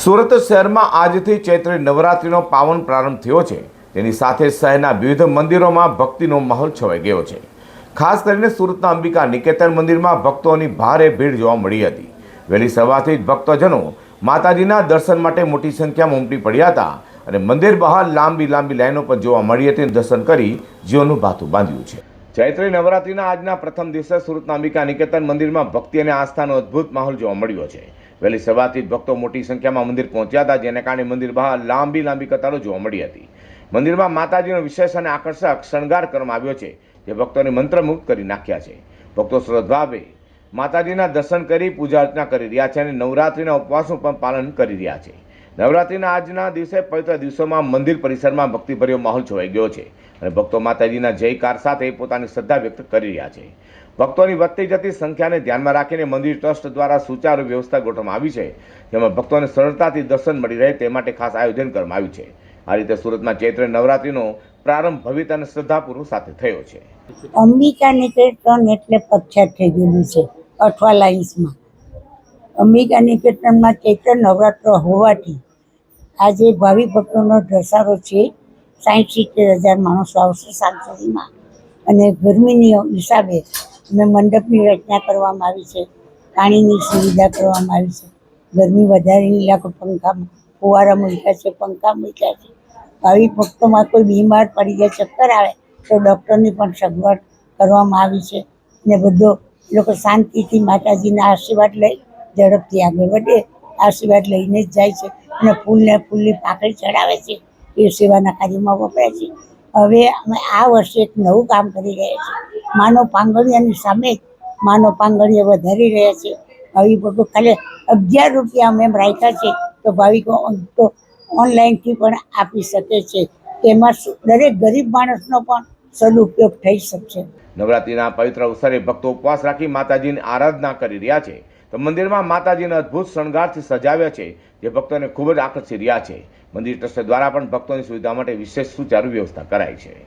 સુરત શહેરમાં આજથી ચૈત્રી નવરાત્રિનો પાવન પ્રારંભ થયો છે। તેની સાથે શહેરના વિવિધ મંદિરોમાં ભક્તિનો માહોલ છવાઈ ગયો છે। ખાસ કરીને સુરતના અંબિકા નિકેતન મંદિરમાં ભક્તોની ભારે ભીડ જોવા મળી હતી। વહેલી સવારથી જ ભક્તજનો માતાજીના દર્શન માટે મોટી સંખ્યામાં ઉમટી પડ્યા હતા અને મંદિર બહાર લાંબી લાઈનો પણ જોવા મળી હતી। દર્શન કરી જીવનું ભાથું બાંધ્યું છે। ચૈત્રી નવરાત્રિના આજના પ્રથમ દિવસે સુરતના અંબિકા નિકેતન મંદિરમાં ભક્તિ અને આસ્થાનો અદ્ભુત માહોલ જોવા મળ્યો છે। વહેલી સવારથી જ ભક્તો મોટી સંખ્યામાં મંદિર પહોંચ્યા હતા, જેને કારણે મંદિર બહાર લાંબી કતારો જોવા મળી હતી। મંદિરમાં માતાજીનો વિશેષ અને આકર્ષક શણગાર કરવામાં આવ્યો છે, જે ભક્તોને મંત્રમુગ્ધ કરી નાખ્યા છે। ભક્તો શ્રદ્ધાભાવે માતાજીના દર્શન કરી પૂજા અર્ચના કરી રહ્યા છે અને નવરાત્રિના ઉપવાસનું પણ પાલન કરી રહ્યા છે। નવરાત્રિના આજના દિવસે પવિત્ર દિવસોમાં મંદિર પરિસરમાં ભક્તિભર્યો માહોલ છવાઈ ગયો છે અને ભક્તો માતાજીના જયકાર સાથે પોતાની શ્રદ્ધા વ્યક્ત કરી રહ્યા છે। ભક્તોની વધતી જતી સંખ્યાને ધ્યાનમાં રાખીને મંદિર ટ્રસ્ટ દ્વારા સુચારુ વ્યવસ્થા ગોઠવવામાં આવી છે, જેમાં ભક્તોને સરળતાથી દર્શન મળી રહે તે માટે ખાસ આયોજન કરવામાં આવ્યું છે। આ રીતે સુરતમાં ચૈત્ર નવરાત્રિનો પ્રારંભ ભવ્યતા અને શ્રદ્ધાપૂર્વક સાથે થયો છે। અંબિકા નિકેતન એટલે પ્રખ્યાત થઈ ગયેલું છે અઠવા લાઇન્સમાં। અંબિકા નિકેતનમાં ચૈત્ર નવરાત્ર હોવાથી આજે ભાવિ ભક્તોનો ધસારો છે। 60-70 હજાર માણસો આવશે સાંજ સુધીમાં અને ગરમીની હિસાબે અમે મંડપની રચના કરવામાં આવી છે, પાણીની સુવિધા કરવામાં આવી છે। ગરમી વધારેની લાખો પંખા ફુવારા મૂક્યા છે, પંખા મૂક્યા છે। ભાવિ ભક્તોમાં કોઈ બીમાર પડી જાય, ચક્કર આવે તો ડૉક્ટરની પણ સગવડ કરવામાં આવી છે અને બધો લોકો શાંતિથી માતાજીના આશીર્વાદ લઈ ઝડપથી આગળ વધે, આશીર્વાદ લઈને જ જાય છે અને ફૂલની પાંખડી ચડાવે છે, એ સેવાના કાર્યમાં વપરાય છે। હવે અમે આ વર્ષે એક નવું કામ કરી રહ્યા છીએ। માનો પાંગળિયાની સામે જ માનો પાંગળિયા વધારી રહ્યા છે। ભાવિકો ખાલી 11 રૂપિયા અમે એમ રાખ્યા છે, તો ભાવિકો તો ઓનલાઈનથી પણ આપી શકે છે। તેમાં દરેક ગરીબ માણસનો પણ સદુપયોગ થઈ શકશે। નવરાત્રિના પવિત્ર અવસરે ભક્તો ઉપવાસ રાખી માતાજીની આરાધના કરી રહ્યા છે, તો મંદિરમાં માતાજીના અદ્ભુત શણગારથી સજાવ્યા છે, જે ભક્તોને ખૂબ જ આકર્ષી રહ્યા છે। મંદિર ટ્રસ્ટ દ્વારા પણ ભક્તોની સુવિધા માટે વિશેષ સુચારુ વ્યવસ્થા કરાઈ છે।